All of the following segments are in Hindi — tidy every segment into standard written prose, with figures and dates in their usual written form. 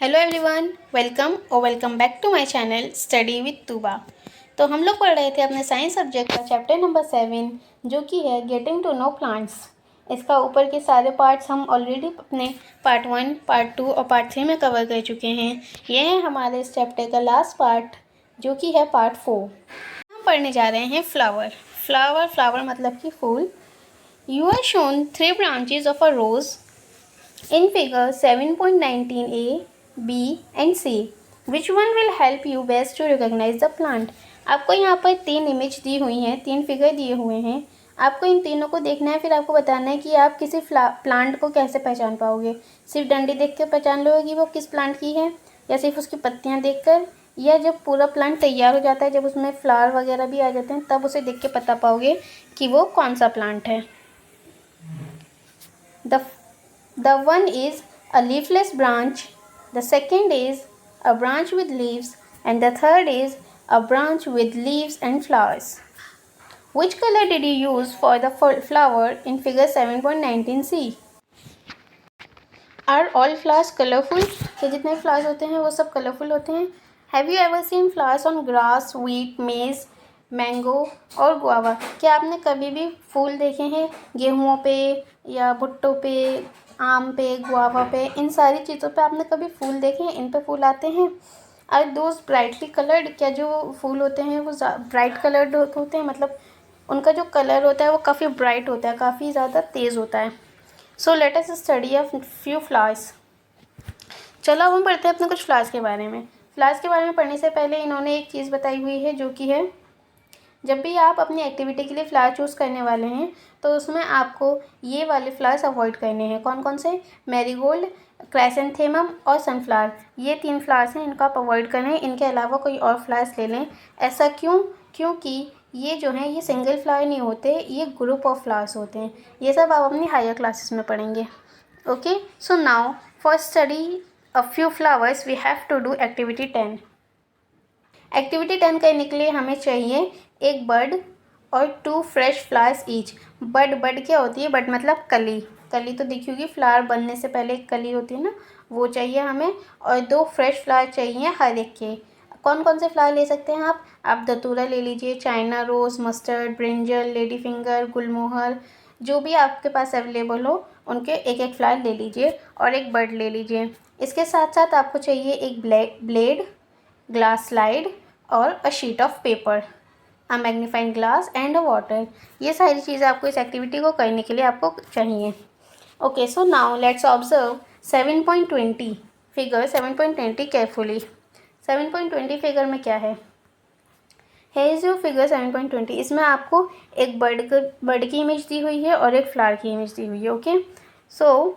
Hello everyone, welcome back to my channel study with Tuba. तो हम लोग पढ़ रहे थे अपने साइंस सब्जेक्ट का चैप्टर नंबर 7 जो कि है गेटिंग टू नो प्लांट्स। इसका ऊपर के सारे पार्ट्स हम ऑलरेडी अपने पार्ट 1, पार्ट 2 और पार्ट 3 में कवर कर चुके हैं। ये है हमारे इस चैप्टर का लास्ट पार्ट जो कि है पार्ट 4। हम पढ़ने जा रहे हैं फ्लावर मतलब कि फूल। You are shown 3 branches of a rose in figure 7.19a, b and c. Which one will help you best to recognize the plant? आपको यहाँ पर 3 इमेज दी हुई हैं, 3 फिगर दिए हुए हैं। आपको इन तीनों को देखना है, फिर आपको बताना है कि आप किसी प्लांट को कैसे पहचान पाओगे। सिर्फ डंडी देख कर पहचान लोगे कि वो किस प्लांट की है, या सिर्फ उसकी पत्तियाँ देखकर, या जब पूरा प्लांट तैयार हो जाता है, जब उसमें फ्लावर वगैरह भी आ जाते हैं, तब उसे देख के पता पाओगे कि वो कौन सा प्लांट है। The one is a leafless branch, the second is a branch with leaves, and the third is a branch with leaves and flowers. Which color did you use for the flower in figure 7.19c? Are all flowers colorful? ये जितने flowers होते हैं वो सब colorful होते हैं। Have you ever seen flowers on grass, wheat, maize, mango और गुआवा? क्या आपने कभी भी फूल देखे हैं गेहूँ पे या भुट्टो पे, आम पे, गुआवा पे? इन सारी चीज़ों पे आपने कभी फूल देखे हैं? इन पे फूल आते हैं। Are those brightly coloured? क्या जो फूल होते हैं वो ब्राइट कलर्ड होते हैं? मतलब उनका जो कलर होता है वो काफ़ी ब्राइट होता है, काफ़ी ज़्यादा तेज़ होता है। So let us study a few flowers. चलो अब हम पढ़ते हैं अपने कुछ फ्लावर्स के बारे में। फ्लावर्स के बारे में पढ़ने से पहले इन्होंने एक चीज़ बताई हुई है, जो कि है जब भी आप अपनी एक्टिविटी के लिए फ्लावर चूज़ करने वाले हैं तो उसमें आपको ये वाले फ्लावर्स अवॉइड करने हैं। कौन कौन से? मैरीगोल्ड, क्राइसेंथेमम और सनफ्लावर। ये 3 फ्लावर्स हैं, इनको आप अवॉइड करें। इनके अलावा कोई और फ्लावर्स ले लें। ऐसा क्यों? क्योंकि ये जो हैं ये सिंगल फ्लावर नहीं होते, ये ग्रुप ऑफ फ्लावर्स होते हैं। ये सब आप अपनी हायर क्लासेस में पढ़ेंगे। Okay, so now for study a few flowers we have to do activity 10। Activity 10 करने के लिए हमें चाहिए एक बड और 2 फ्रेश फ्लावर्स ईच। बड क्या होती है? बड मतलब कली। कली तो देखी होगी, फ्लावर बनने से पहले एक कली होती है ना, वो चाहिए हमें। और 2 फ्रेश फ्लावर चाहिए हर एक के। कौन कौन से फ्लावर ले सकते हैं आप धतूरा ले लीजिए, China rose, mustard, brinjal, lady finger, गुलमोहर, जो भी आपके पास अवेलेबल हो उनके एक एक फ्लावर ले लीजिए और एक बड ले लीजिए। इसके साथ साथ आपको चाहिए एक ब्लेड, ग्लास स्लाइड और a sheet of paper, a magnifying glass and a water. ये सारी चीज़ें आपको इस एक्टिविटी को करने के लिए आपको चाहिए। Okay, so now let's observe 7.20 figure 7.20 carefully. 7.20 figure में क्या है? है जो फिगर 7.20, इसमें आपको एक बर्ड की इमेज दी हुई है और एक फ्लावर की इमेज दी हुई है। Okay, so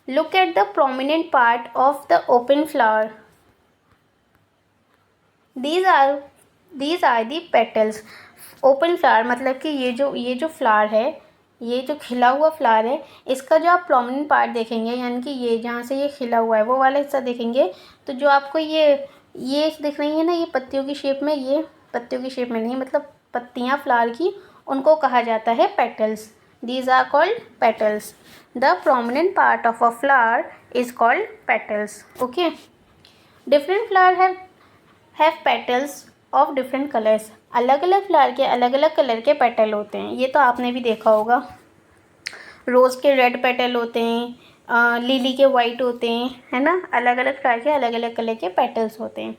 look at the prominent part of the open flower. These are the petals। Open flower मतलब कि ये जो फ्लावर है, ये जो खिला हुआ फ्लावर है, इसका जो आप प्रोमिनेंट पार्ट देखेंगे, यानी कि ये जहाँ से ये खिला हुआ है वो वाला हिस्सा देखेंगे, तो जो आपको ये दिख रही है ना, ये पत्तियों की शेप में, ये पत्तियों की शेप में नहीं, मतलब पत्तियाँ फ्लावर की, उनको कहा जाता है petals. These are called petals. The prominent part of a flower is called petals. Okay, different flower have petals of different colours. अलग अलग फ्लावर के अलग अलग कलर के पेटल होते हैं। ये तो आपने भी देखा होगा। रोज़ के रेड पेटल होते हैं, लिली के वाइट होते हैं, है ना। अलग अलग फ्लावर के अलग अलग कलर के पेटल्स होते हैं।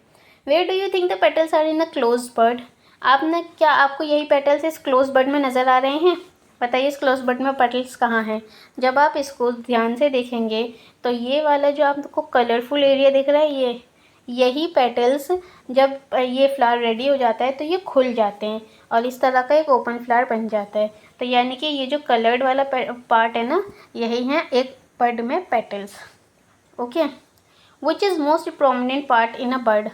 Where do you think the petals are in a close bud? आपको यही पेटल्स इस क्लोज बर्ड में नज़र आ रहे हैं? बताइए इस क्लोज बर्ड में पेटल्स कहाँ हैं? जब आप इसको ध्यान से देखेंगे तो ये वाला जो आपको कलरफुल एरिया दिख रहा है, यही पेटल्स जब ये फ्लावर रेडी हो जाता है तो ये खुल जाते हैं और इस तरह का एक ओपन फ्लावर बन जाता है। तो यानी कि ये जो कलर्ड वाला पार्ट है ना, यही है एक बर्ड में petals. Okay, which is most prominent part in a bird?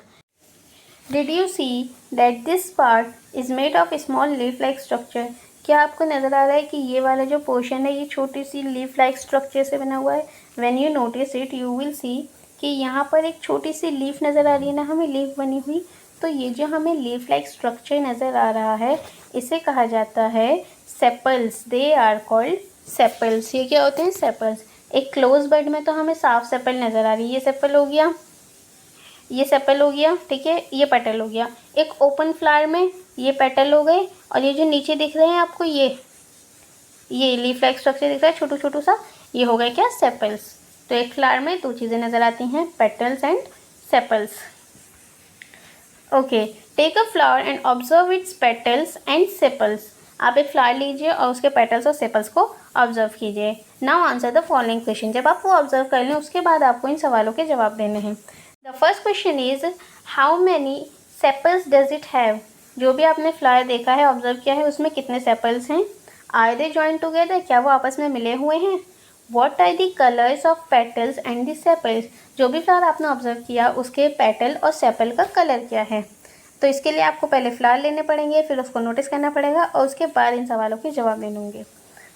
Did you see that this part is made of small leaf like structure? क्या आपको नज़र आ रहा है कि ये वाला जो पोर्शन है ये छोटी सी लीफ लाइक स्ट्रक्चर से बना हुआ है? When you notice it you will see कि यहाँ पर एक छोटी सी लीफ नज़र आ रही है ना हमें, लीफ बनी हुई। तो ये जो हमें लीफ लाइक स्ट्रक्चर नज़र आ रहा है इसे कहा जाता है sepals. They are called sepals. ये क्या होते हैं? सेपल्स। एक क्लोज बड में तो हमें साफ सेपल नज़र आ रही है, ये सेपल हो गया, ये सेपल हो गया, ठीक है, ये पेटल हो गया। एक ओपन फ्लावर में ये पेटल हो गए, और ये जो नीचे दिख रहे हैं आपको, ये लीफ लाइक स्ट्रक्चर दिख रहा है छोटू छोटू सा, ये हो गया क्या, सेपल्स। तो एक फ्लावर में दो चीज़ें नज़र आती हैं, petals and sepals. Okay, take a flower and observe its petals and sepals. आप एक फ्लावर लीजिए और उसके पेटल्स और सेपल्स को ऑब्जर्व कीजिए। Now answer the following question. जब आप वो ऑब्जर्व कर लें उसके बाद आपको इन सवालों के जवाब देने हैं। The first question is how many sepals does it have. जो भी आपने फ्लावर देखा है, ऑब्जर्व किया है, उसमें कितने सेपल्स हैं। आर दे जॉइन टुगेदर, क्या वो आपस में मिले हुए हैं। What are the colours of petals and the sepals. जो भी फ्लावर आपने ऑब्जर्व किया उसके पेटल और सेपल का कलर क्या है। तो इसके लिए आपको पहले फ्लावर लेने पड़ेंगे, फिर उसको नोटिस करना पड़ेगा और उसके बाद इन सवालों के जवाब देने होंगे।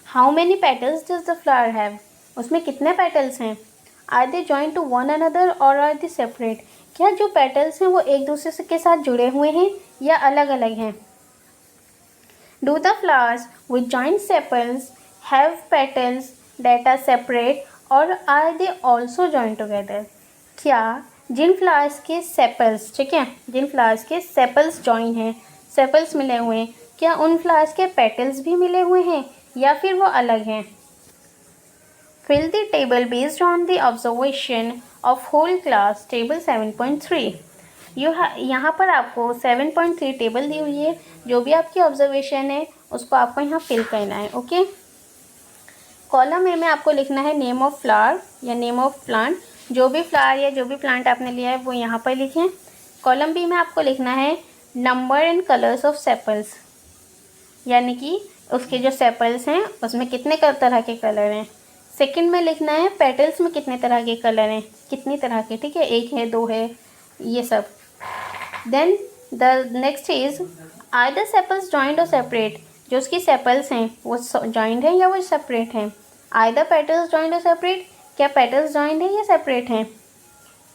How many petals does the flower have, उसमें कितने पेटल्स हैं। Are they join to one another और आर दे सेपरेट, क्या जो पेटल्स हैं वो एक दूसरे के साथ जुड़े हुए हैं या अलग अलग हैं। Do the flowers with joint sepals have petals that are separate or are they also join together. क्या जिन फ्लावर्स के सेपल्स, ठीक है, जिन फ्लावर्स के सेपल्स जॉइन हैं, सेपल्स मिले हुए हैं, क्या उन फ्लावर्स के पेटल्स भी मिले हुए हैं या फिर वो अलग हैं। Fill the table based on the observation of whole class, table 7.3। यहाँ पर आपको 7.3 टेबल दी हुई है, जो भी आपकी ऑब्जर्वेशन है उसको आपको यहाँ फिल करना है। ओके, कॉलम ए में आपको लिखना है नेम ऑफ फ्लावर या नेम ऑफ प्लांट। जो भी फ्लावर या जो भी प्लांट आपने लिया है वो यहाँ पर लिखें। कॉलम बी में आपको लिखना है number and colours of sepals, यानी कि उसके जो सेपल्स हैं उसमें कितने तरह के कलर हैं। सेकंड में लिखना है पेटल्स में कितने तरह के कलर हैं, कितनी तरह के, ठीक है, एक है, दो है, ये सब। Then the next is are the sepals joint और सेपरेट। जो उसकी सेपल्स हैं वो जॉइंट हैं या वो सेपरेट हैं। आर द पेटल्स जॉइंट और सेपरेट, क्या पेटल्स जॉइंट हैं या सेपरेट हैं।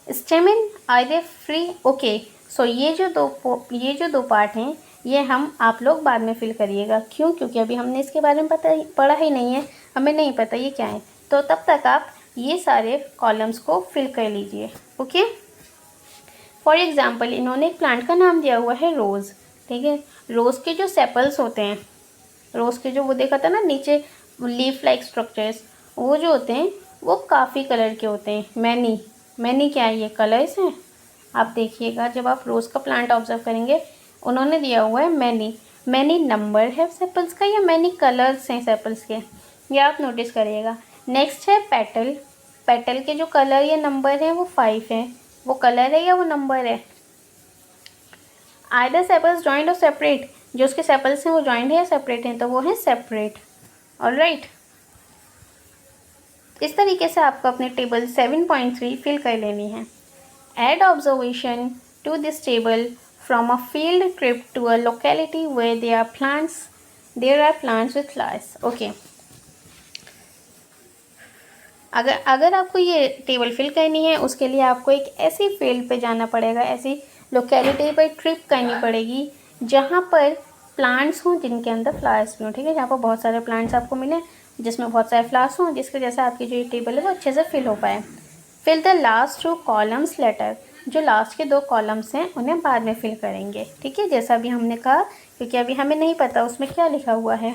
Stamen are they free. Okay, so ये जो दो पार्ट हैं ये हम आप लोग बाद में फिल करिएगा। क्यों, क्योंकि अभी हमने इसके बारे में पढ़ा ही नहीं है, हमें नहीं पता ये क्या है। तो तब तक आप ये सारे कॉलम्स को फिल कर लीजिए। ओके, फॉर एग्जाम्पल इन्होंने एक प्लांट का नाम दिया हुआ है रोज़, ठीक है। रोज़ के जो सेपल्स होते हैं, रोज़ के जो वो देखा था ना नीचे लीफ लाइक स्ट्रक्चर्स, वो जो होते हैं वो काफ़ी कलर के होते हैं। मैनी क्या है, ये कलर्स हैं। आप देखिएगा जब आप रोज़ का प्लांट ऑब्जर्व करेंगे, उन्होंने दिया हुआ है मैनी नंबर है सेपल्स का या मैनी कलर्स हैं सेपल्स के, ये आप नोटिस करिएगा। नेक्स्ट है पेटल के जो कलर या नंबर है वो 5 है। वो कलर है या वो नंबर है। आइदर सेपल्स जॉइंट और सेपरेट, जो उसके सेपल्स हैं वो जॉइंट है या सेपरेट हैं, तो वो है सेपरेट। ऑलराइट, इस तरीके से आपको अपने टेबल 7.3 फिल कर लेनी है। Add observation to this table from a field trip to a locality where there are plants with flowers. Okay. अगर आपको ये टेबल फिल करनी है उसके लिए आपको एक ऐसी फील्ड पे जाना पड़ेगा, ऐसी लोकेलिटी पर ट्रिप करनी पड़ेगी जहाँ पर प्लांट्स हों जिनके अंदर फ्लावर्स भी हों, ठीक है। जहाँ पर बहुत सारे प्लांट्स आपको मिले जिसमें बहुत सारे फ्लावर्स हों, जिसकी वजह से आपकी जो ये टेबल है वो अच्छे से फिल हो पाए। Fill the last 2 columns later, जो लास्ट के 2 कॉलम्स हैं उन्हें बाद में फिल करेंगे, ठीक है, जैसा भी हमने कहा, क्योंकि अभी हमें नहीं पता उसमें क्या लिखा हुआ है।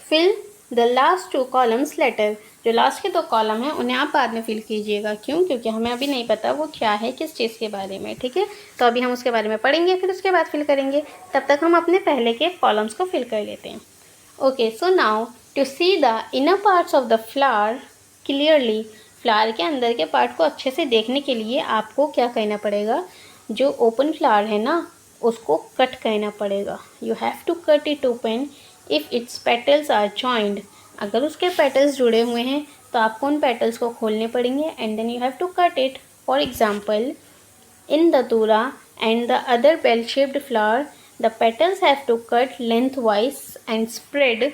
Fill the last 2 columns later, जो लास्ट के 2 कॉलम हैं उन्हें आप बाद में फिल कीजिएगा। क्यों, क्योंकि हमें अभी नहीं पता वो क्या है, किस चीज़ के बारे में, ठीक है। तो अभी हम उसके बारे में पढ़ेंगे, फिर उसके बाद फिल करेंगे। तब तक हम अपने पहले के कॉलम्स को फिल कर लेते हैं। Okay, so now to see the inner parts of the flower clearly, flower के अंदर के पार्ट को अच्छे से देखने के लिए आपको क्या करना पड़ेगा, जो ओपन फ्लावर है ना उसको कट करना पड़ेगा। You have to cut it open if its petals are joined. अगर उसके पेटल्स जुड़े हुए हैं तो आपको उन पेटल्स को खोलने पड़ेंगे and then you have to cut it. For example in datura and the other bell shaped flower the petals have to cut lengthwise and spread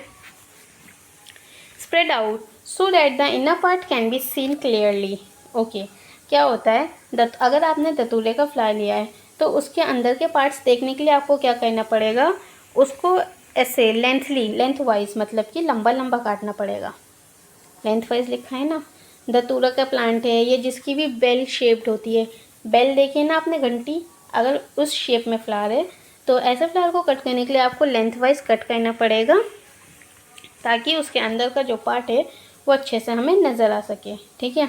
out so that the inner part can be seen clearly. Okay, क्या होता है, अगर आपने दतूरे का फ्लावर लिया है तो उसके अंदर के पार्ट्स देखने के लिए आपको क्या करना पड़ेगा, उसको ऐसे लेंथ वाइज मतलब कि लंबा लंबा काटना पड़ेगा। लेंथ वाइज लिखा है ना। धतूरा का प्लांट है ये, जिसकी भी बेल शेप्ड होती है। बेल देखिए ना आपने, घंटी, अगर उस शेप में फ्लावर है तो ऐसे फ्लावर को कट करने के लिए आपको लेंथ वाइज कट करना पड़ेगा, ताकि उसके अंदर का जो पार्ट है वो अच्छे से हमें नज़र आ सके। ठीक है,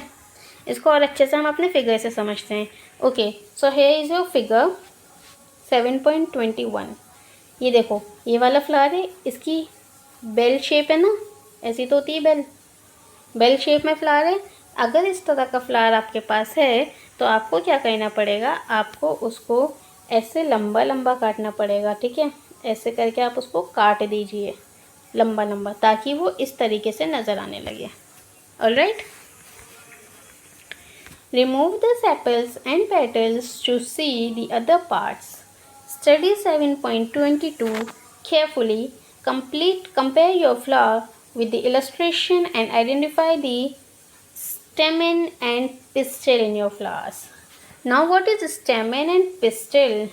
इसको और अच्छे से हम अपने फिगर से समझते हैं। Okay, so here is your figure 7.21। ये देखो, ये वाला फ्लावर है, इसकी बेल शेप है ना, ऐसी तो होती है बेल, बेल शेप में फ्लावर है। अगर इस तरह का फ्लावर आपके पास है तो आपको क्या करना पड़ेगा, आपको उसको ऐसे लंबा लंबा काटना पड़ेगा। ठीक है, ऐसे करके आप उसको काट दीजिए लंबा लंबा, ताकि वो इस तरीके से नज़र आने लगे। Alright, remove the sepals and petals to see the other parts. Study 7.22 carefully. Compare your flower with the illustration and identify the stamen and pistil in your flowers. Now what is stamen and pistil?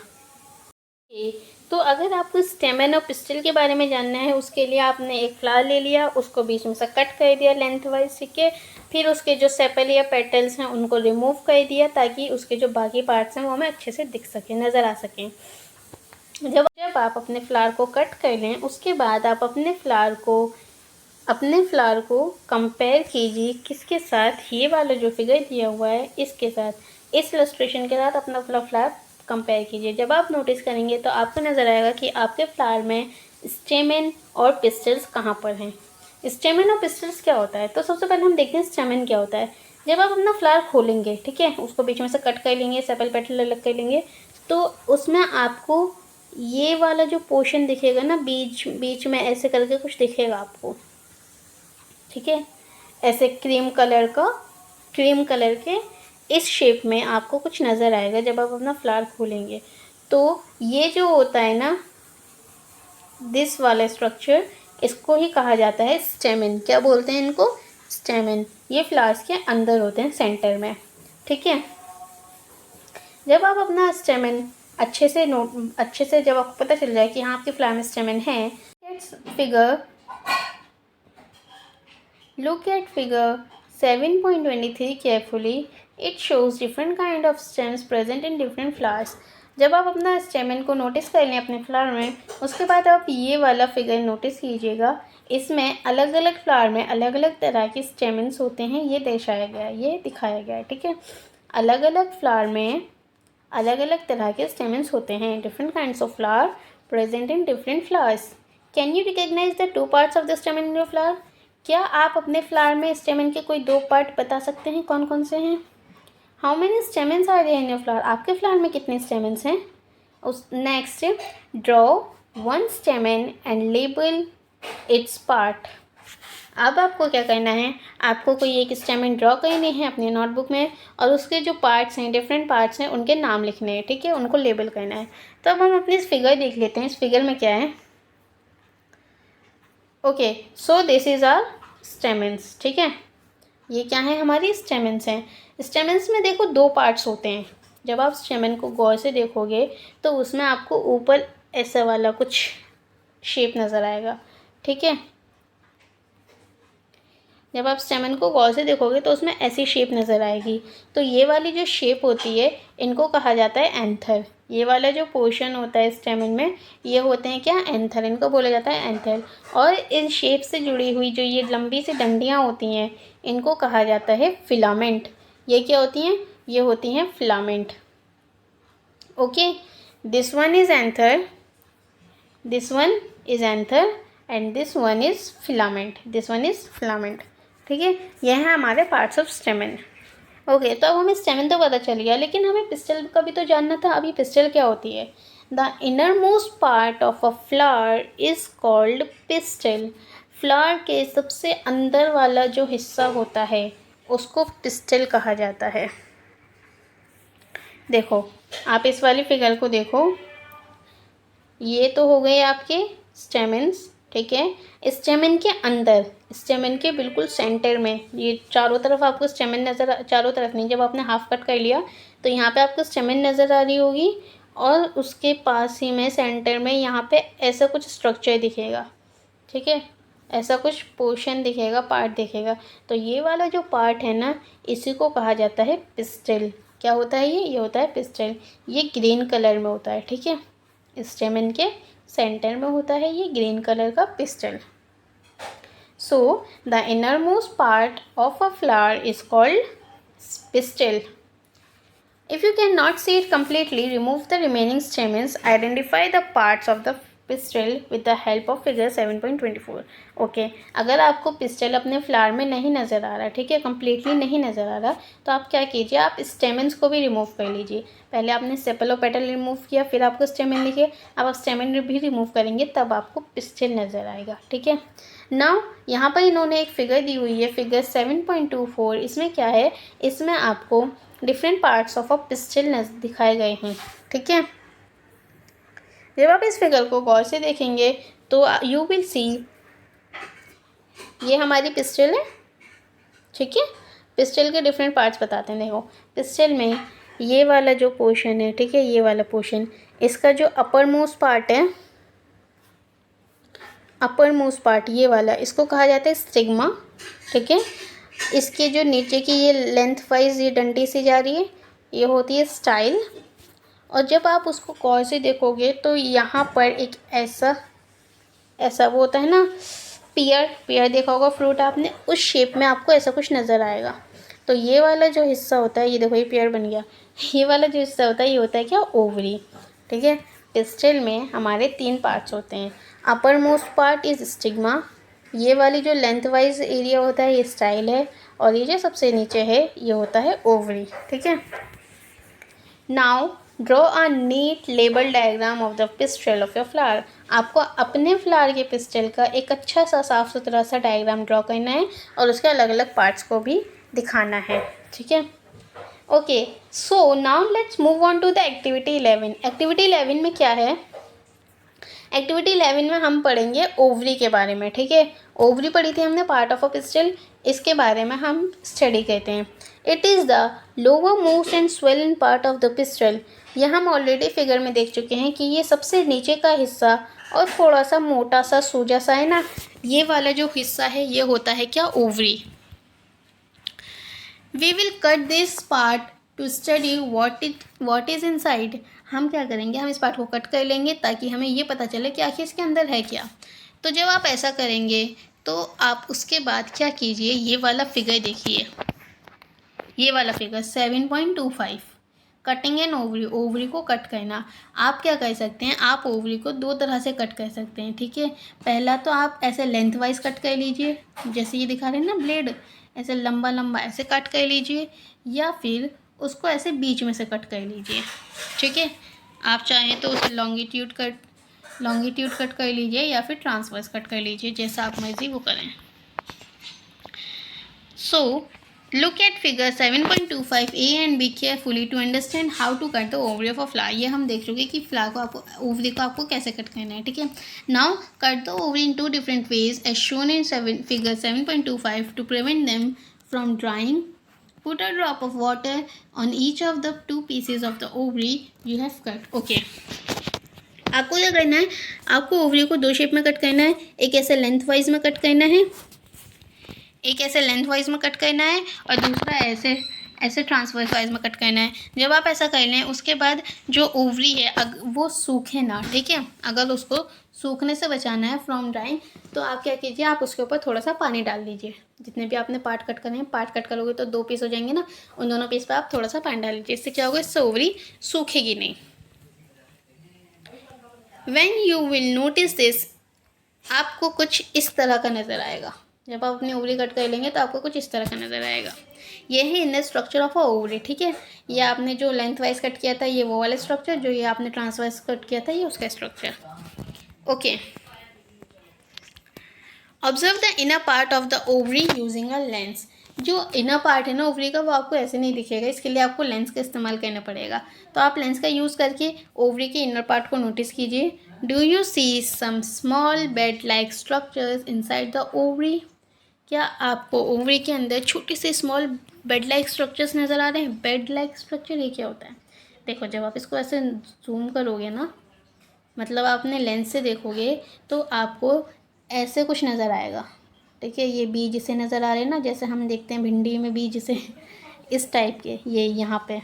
तो अगर आपको स्टेमन और पिस्टल के बारे में जानना है, उसके लिए आपने एक फ्लावर ले लिया, उसको बीच में से कट कर दिया लेंथ वाइज। ठीक है, फिर उसके जो सेपल या पेटल्स हैं उनको रिमूव कर दिया, ताकि उसके जो बाकी पार्ट्स हैं वो हमें अच्छे से दिख सकें, नज़र आ सकें। जब आप अपने फ्लावर को कट कर लें, उसके बाद आप अपने फ्लावर को कंपेयर कीजिए किसके साथ, ये वाला जो फिगर दिया हुआ है इसके साथ, इस इलस्ट्रेशन के साथ अपना फ्लावर कंपेयर कीजिए। जब आप नोटिस करेंगे तो आपको नज़र आएगा कि आपके फ्लावर में स्टेमन और पिस्टल्स कहाँ पर हैं। स्टेमन और पिस्टल्स क्या होता है, तो सबसे पहले हम देखते हैं स्टेमन क्या होता है। जब आप अपना फ्लावर खोलेंगे, ठीक है, उसको बीच में से कट कर लेंगे, सेपल पेटल अलग कर लेंगे, तो उसमें आपको ये वाला जो पोर्शन दिखेगा ना, बीच बीच में ऐसे करके कुछ दिखेगा आपको। ठीक है, ऐसे क्रीम कलर के इस शेप में आपको कुछ नज़र आएगा जब आप अपना फ्लावर खोलेंगे। तो ये जो होता है ना, दिस वाला स्ट्रक्चर, इसको ही कहा जाता है स्टेमन। क्या बोलते हैं इनको, स्टेमन। ये फ्लावर्स के अंदर होते हैं, सेंटर में। ठीक है, जब आप अपना स्टेमन अच्छे से जब आपको पता चल जाए कि हाँ आपके फ्लावर में स्टेमन है, look at figure 7.23 carefully. It shows different kind of stems present in different flowers. जब आप अपना स्टेमन को नोटिस कर लें अपने फ्लावर में, उसके बाद आप ये वाला फिगर नोटिस कीजिएगा। इसमें अलग अलग फ्लावर में अलग अलग तरह के स्टेमन्स होते हैं, ये दर्शाया गया है, ये दिखाया गया है। ठीक है, अलग अलग फ्लावर में अलग अलग तरह के स्टेमन्स होते हैं। Different kinds of flower present in different flowers. Can you recognise the 2 parts of the stamen in your flower? क्या आप अपने फ्लावर में स्टेमन के कोई 2 पार्ट बता सकते हैं, कौन कौन से हैं? How many stamens are there in your flower? आपके फ्लावर में कितने स्टेमन्स हैं? Next, draw 1 stamen and label its part. अब आपको क्या करना है, आपको कोई एक स्टेमन ड्रॉ करनी है अपनी नोटबुक में, और उसके जो पार्ट्स हैं, डिफरेंट पार्ट्स हैं, उनके नाम लिखने हैं। ठीक है, उनको लेबल करना है। तो अब हम अपनी इस फिगर देख लेते हैं, इस फिगर में क्या है। Okay, so this is our stamens. ठीक है, ये क्या है, हमारी स्टेमन्स हैं। स्टेमन्स में देखो 2 पार्ट्स होते हैं। जब आप स्टेमन को गौर से देखोगे तो उसमें आपको ऊपर ऐसा वाला कुछ शेप नज़र आएगा। ठीक है, जब आप स्टेमन को गौर से देखोगे तो उसमें ऐसी शेप नज़र आएगी। तो ये वाली जो शेप होती है इनको कहा जाता है एंथर। ये वाला जो पोर्शन होता है स्टेमन में, ये होते हैं क्या, एंथर, इनको बोला जाता है एंथर। और इन शेप से जुड़ी हुई जो ये लंबी सी डंडियाँ होती हैं, इनको कहा जाता है फिलामेंट। ये क्या होती हैं, ये होती हैं filament. Okay, this one is anther, this one is anther and this one is filament, this one is filament. ठीक है, यह है हमारे पार्ट्स ऑफ स्टेमन। ओके, तो अब हमें स्टेमन तो पता चल गया, लेकिन हमें पिस्टल का भी तो जानना था। अभी पिस्टल क्या होती है? The inner most part of a flower is called pistol. Flower के सबसे अंदर वाला जो हिस्सा होता है उसको पिस्टल कहा जाता है। देखो, आप इस वाली फिगर को देखो, ये तो हो गए आपके स्टेमन्स। ठीक है, स्टेमन के अंदर, स्टेमन के बिल्कुल सेंटर में, ये चारों तरफ आपको स्टेमन नज़र, चारों तरफ नहीं, जब आपने हाफ कट कर लिया तो यहाँ पे आपको स्टेमन नज़र आ रही होगी, और उसके पास ही में सेंटर में यहाँ पे ऐसा कुछ स्ट्रक्चर दिखेगा। ठीक है, ऐसा कुछ पोर्शन दिखेगा, पार्ट दिखेगा। तो ये वाला जो पार्ट है ना, इसी को कहा जाता है पिस्टिल। क्या होता है ये होता है पिस्टिल। ये ग्रीन कलर में होता है, ठीक है। स्टेमन के सेंटर में होता है ये ग्रीन कलर का pistil. So the inner most part of a flower is called pistil. If you cannot see it completely, remove the remaining stamens. Identify the parts of the pistil with the help of figure 7.24. Okay, अगर आपको पिस्टल अपने फ्लावर में नहीं नज़र आ रहा, ठीक है, कम्प्लीटली नहीं नज़र आ रहा, तो आप क्या कीजिए, आप स्टेमन्स को भी रिमूव कर लीजिए। पहले आपने सेपल और पेटल रिमूव किया, फिर आपको स्टेमन दिखे, अब आप स्टेमन भी रिमूव करेंगे, तब आपको पिस्टल नज़र आएगा, ठीक है। नाउ यहाँ पर इन्होंने एक फिगर दी हुई है, फिगर 7.24। इसमें क्या है, इसमें आपको different parts of a pistol दिखाए गए हैं, ठीक है। जब आप इस फिगर को गौर से देखेंगे तो यू विल सी, ये हमारी पिस्टल है, ठीक है। पिस्टल के डिफरेंट पार्ट्स बताते हैं। देखो, पिस्टल में ये वाला जो पोर्शन है, ठीक है, ये वाला पोर्शन, इसका जो अपर मोस्ट पार्ट है, अपर मोस्ट पार्ट ये वाला, इसको कहा जाता है स्टिग्मा, ठीक है। इसके जो नीचे की ये लेंथ वाइज ये डंडी सी जा रही है, ये होती है स्टाइल। और जब आप उसको गौर से देखोगे तो यहाँ पर एक ऐसा वो होता है ना, पियर देखा होगा फ्रूट आपने, उस शेप में आपको ऐसा कुछ नज़र आएगा। तो ये वाला जो हिस्सा होता है, ये देखो ये पियर बन गया, ये वाला जो हिस्सा होता है ये होता है क्या, ओवरी, ठीक है। पिस्टिल में हमारे 3 पार्ट्स होते हैं। Upper most part is stigma, ये वाली जो लेंथ वाइज एरिया होता है ये स्टाइल है, और ये जो सबसे नीचे है ये होता है ओवरी, ठीक है। Now draw a neat label diagram of the pistil of your flower. आपको अपने फ्लावर के पिस्टिल का एक अच्छा सा साफ सुथरा सा डायग्राम ड्रॉ करना है और उसके अलग अलग पार्ट्स को भी दिखाना है, ठीक है। Okay, so now let's move on to the activity 11। Activity 11 में क्या है, एक्टिविटी 11 में हम पढ़ेंगे ओवरी के बारे में, ठीक है। ओवरी पढ़ी थी हमने, पार्ट ऑफ अ पिस्टिल, इसके बारे में हम स्टडी करते हैं। It is the lower most and swollen part of the pistil. यह हम ऑलरेडी फिगर में देख चुके हैं कि ये सबसे नीचे का हिस्सा और थोड़ा सा मोटा सा सूजा सा है ना, ये वाला जो हिस्सा है ये होता है क्या, ovary. We will cut this part to study what is inside. हम क्या करेंगे, हम इस पार्ट को कट कर लेंगे ताकि हमें ये पता चले कि आखिर इसके अंदर है क्या। तो जब आप ऐसा करेंगे तो आप उसके बाद क्या कीजिए, ये वाला फिगर देखिए, ये वाला figure 7.25, cutting an ovary, ovary को कट करना। आप क्या कर सकते हैं, आप ओवरी को 2 तरह से कट कर सकते हैं, ठीक है। पहला तो आप ऐसे लेंथ वाइज कट कर लीजिए, जैसे ये दिखा रहे हैं ना ब्लेड, ऐसे लंबा लंबा ऐसे कट कर लीजिए, या फिर उसको ऐसे बीच में से कट कर लीजिए, ठीक है। आप चाहें तो उसे लॉन्गिट्यूड कट कर लीजिए या फिर ट्रांसवर्स कट कर लीजिए, जैसा आप मर्जी वो करें। सो look at figure 7.25 A and B carefully to understand how to cut the ovary of a flower। ये हम देख चुके कि फ्लावर को आपको, ओवरी को आपको कैसे कट करना है, ठीक है। Now cut the ovary in 2 different ways as shown in figure 7.25 to prevent them from drying. Put a drop of water on each of the 2 pieces of the ovary you have cut. Okay. आपको क्या करना है, आपको ओवरी को 2 शेप में कट करना है। एक ऐसे लेंथ वाइज में कट करना है, एक ऐसे लेंथ वाइज में कट करना है, और दूसरा ऐसे ट्रांसवर्स वाइज में कट करना है। जब आप ऐसा कर लें उसके बाद जो ओवरी है वो सूखे ना, ठीक है। अगर उसको सूखने से बचाना है फ्रॉम ड्राइंग, तो आप क्या कीजिए, आप उसके ऊपर थोड़ा सा पानी डाल दीजिए। जितने भी आपने पार्ट कट करने हैं, पार्ट कट करोगे तो 2 पीस हो जाएंगे ना, उन दोनों पीस पर आप थोड़ा सा पानी डाल लीजिए। इससे क्या होगा, इससे ओवरी सूखेगी नहीं। When you will notice this, आपको कुछ इस तरह का नज़र आएगा। जब आप अपनी ओवरी कट कर लेंगे तो आपको कुछ इस तरह का नज़र आएगा। ये है inner structure of a ovary, ठीक है। ये आपने जो लेंथ वाइज कट किया था ये वो वाला स्ट्रक्चर, जो ये आपने ट्रांसवाइज कट किया था ये उसका structure. Okay, observe the inner part of the ovary using a lens. जो इनर पार्ट है ना ओवरी का, वो आपको ऐसे नहीं दिखेगा, इसके लिए आपको लेंस का इस्तेमाल करना पड़ेगा। तो आप लेंस का यूज़ करके ओवरी के इनर पार्ट को नोटिस कीजिए। Do you see some small bead like structures inside the ovary. क्या आपको ओवरी के अंदर छोटे से स्मॉल बेड लाइक स्ट्रक्चर्स नज़र आ रहे हैं। बेड लाइक स्ट्रक्चर ये क्या होता है, देखो जब आप इसको ऐसे जूम करोगे ना, मतलब आपने लेंस से देखोगे तो आपको ऐसे कुछ नज़र आएगा। ठीक है, ये बीज इसे नज़र आ रहे हैं ना, जैसे हम देखते हैं भिंडी में बीज इसे इस टाइप के, ये यहाँ पे।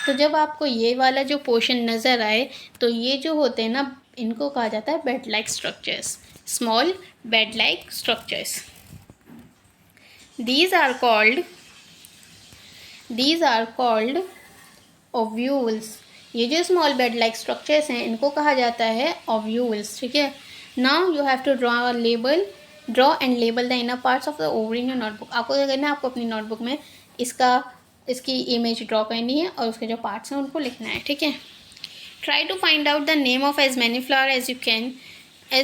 तो जब आपको ये वाला जो पोर्शन नज़र आए तो ये जो होते हैं ना, इनको कहा जाता है bed like structures, small bead like structures. These are called ovules। ये जो स्मॉल बेड लाइक स्ट्रक्चर्स हैं इनको कहा जाता है ओव्यूल्स। ठीक है, now you have to draw and label the inner parts of the ovary in your notebook. आपको क्या करना है, आपको अपनी नोटबुक में इसकी इमेज ड्रॉ करनी है और उसके जो पार्ट्स हैं उनको लिखना है। ठीक है, try to find out the name of as many flower as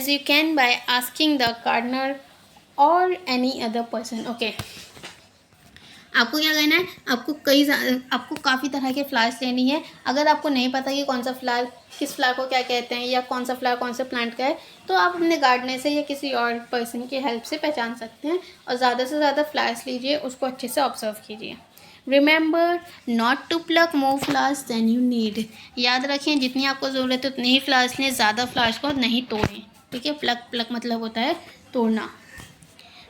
you can by asking the gardener or any other person. Okay, आपको क्या करना है, आपको काफ़ी तरह के फ्लावर्स लेनी है। अगर आपको नहीं पता कि कौन सा फ्लावर किस फ्लावर को क्या कहते हैं या कौन सा फ्लावर कौन से प्लांट का है, तो आप अपने गार्डनर से या किसी और पर्सन की हेल्प से पहचान सकते हैं। और ज़्यादा से ज़्यादा फ्लावर्स लीजिए, उसको अच्छे से ऑब्जर्व कीजिए। Remember not to pluck more flowers than you need. याद रखें, जितनी आपको ज़रूरत है उतने ही फ्लावर्स लें, ज़्यादा फ्लावर्स को नहीं तोड़ें। ठीक है, प्लक मतलब होता है तोड़ना।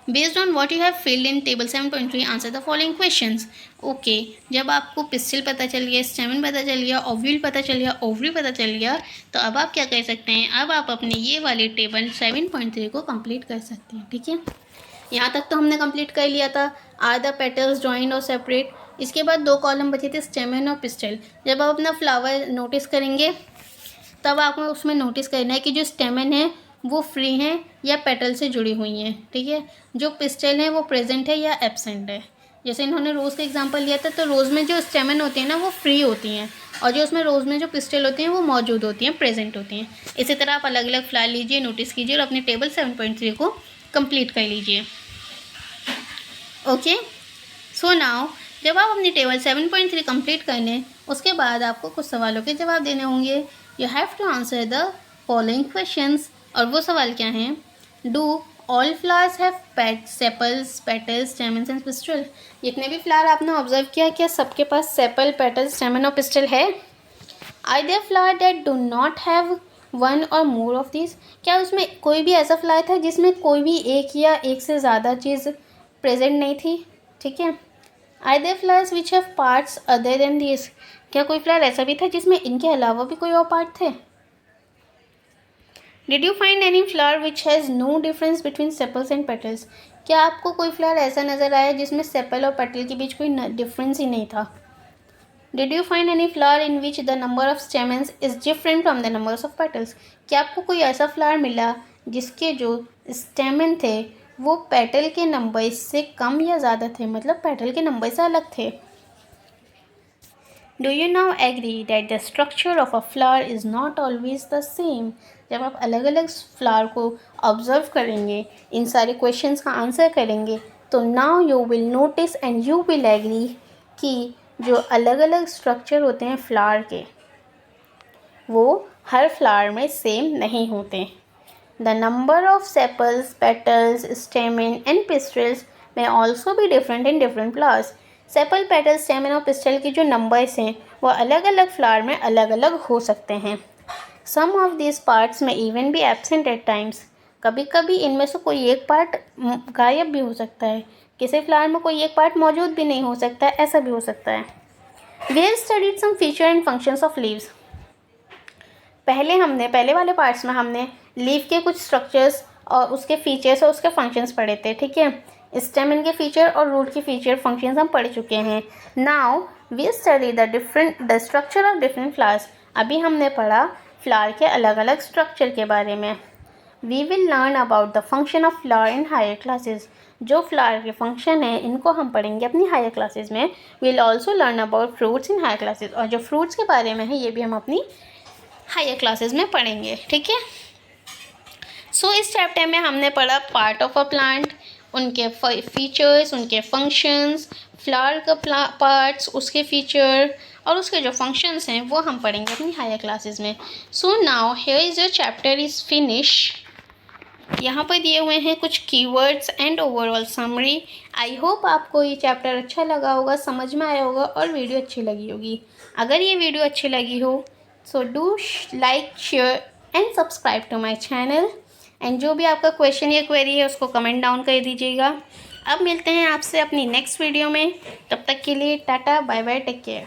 Based on what you have filled in table 7.3 answer the following questions। Okay, जब आपको पिस्टिल पता चल गया, स्टेमन पता चल गया, ओव्यूल पता चल गया, ओवरी पता चल गया, तो अब आप क्या कर सकते हैं, अब आप अपने ये वाली टेबल 7.3 को कंप्लीट कर सकते हैं। ठीक है, यहाँ तक तो हमने कंप्लीट कर लिया था। आर द पेटल्स जॉइंट और सेपरेट। इसके बाद 2 कॉलम बचे थे, स्टेमन और पिस्टिल। जब आप अपना फ्लावर नोटिस करेंगे तब आपको उसमें नोटिस करना है कि जो स्टेमन है वो फ्री हैं या पेटल से जुड़ी हुई हैं। ठीक है, जो पिस्टल है वो प्रेजेंट है या एब्सेंट है। जैसे इन्होंने रोज़ का एग्जांपल लिया था, तो रोज़ में जो स्टेमन होती हैं ना वो फ्री होती हैं, और जो उसमें रोज़ में जो पिस्टल होती हैं वो मौजूद होती हैं, प्रेजेंट होती हैं। इसी तरह आप अलग अलग फ्लावर लीजिए, नोटिस कीजिए और अपनी टेबल 7.3 को कंप्लीट कर लीजिए। ओके, सो नाउ जब आप अपनी टेबल 7.3 कंप्लीट कर लें, उसके बाद आपको कुछ सवालों के जवाब देने होंगे। You have to answer the following questions. और वो सवाल क्या हैं, do all flowers have sepals, petals, stamens and pistil. जितने भी फ्लावर आपने ऑब्जर्व किया, क्या सबके पास सेपल, पेटल, स्टेमन और पिस्टल है। Are there flower that do not have one or more of this. क्या उसमें कोई भी ऐसा फ्लावर था जिसमें कोई भी एक या एक से ज़्यादा चीज़ प्रेजेंट नहीं थी। ठीक है, are there flowers which have parts other than this. क्या कोई फ्लावर ऐसा भी था जिसमें इनके अलावा भी कोई और पार्ट थे। Did you find any flower which has no difference between sepals and petals. क्या आपको कोई फ्लावर ऐसा नज़र आया जिसमें सेपल और पेटल के बीच कोई डिफरेंस ही नहीं था। Did you find any flower in which the number of stamens is different from the numbers of petals. क्या आपको कोई ऐसा फ्लावर मिला जिसके जो स्टेमन थे वो पेटल के नंबर से कम या ज़्यादा थे, मतलब पेटल के नंबर से अलग थे। Do you now agree that the structure of a flower is not always the same. जब आप अलग अलग फ्लावर को ऑब्जर्व करेंगे, इन सारे क्वेश्चंस का आंसर करेंगे, तो now you will notice and you will agree कि जो अलग अलग स्ट्रक्चर होते हैं फ्लावर के, वो हर फ्लावर में सेम नहीं होते। The number of sepals, petals, स्टेमन and pistols में ऑल्सो भी different in different flowers. Sepal, petal, स्टेमन और पिस्टल की जो नंबर्स हैं वो अलग अलग फ्लावर में अलग अलग हो सकते हैं। सम ऑफ दिस पार्ट्स में इवन भी एब्सेंट एट टाइम्स। कभी कभी इनमें से कोई एक पार्ट गायब भी हो सकता है, किसी फ्लावर में कोई एक पार्ट मौजूद भी नहीं हो सकता है, ऐसा भी हो सकता है। We have studied some feature and functions of leaves. पहले वाले पार्ट्स में हमने लीफ के कुछ स्ट्रक्चर्स और उसके फीचर्स और उसके फंक्शंस पढ़े थे। ठीक है, स्टेमन के फीचर और रूट के फीचर फंक्शंस हम पढ़ चुके हैं। Now we study the structure of different flowers. अभी हमने पढ़ा फ्लावर के अलग अलग स्ट्रक्चर के बारे में। We will learn about the function of flower in higher classes. जो फ्लावर के फंक्शन है इनको हम पढ़ेंगे अपनी हायर क्लासेस में। Will also learn about fruits in higher classes. और जो फ्रूट्स के बारे में है ये भी हम अपनी हायर क्लासेस में पढ़ेंगे। ठीक है, सो इस चैप्टर में हमने पढ़ा पार्ट ऑफ अ प्लांट, उनके फीचर्स, उनके फंक्शंस, फ्लावर का पार्ट्स, उसके फीचर और उसके जो फंक्शंस हैं वो हम पढ़ेंगे अपनी हायर क्लासेस में। So now here is your chapter is finish. यहाँ पर दिए हुए हैं कुछ keywords and overall summary. I hope आपको ये चैप्टर अच्छा लगा होगा, समझ में आया होगा और वीडियो अच्छी लगी होगी। अगर ये वीडियो अच्छी लगी हो so do like, share and subscribe to my channel. And जो भी आपका क्वेश्चन या क्वेरी है उसको कमेंट डाउन कर दीजिएगा। अब मिलते हैं आपसे अपनी नेक्स्ट वीडियो में, तब तक के लिए tata bye bye, take care.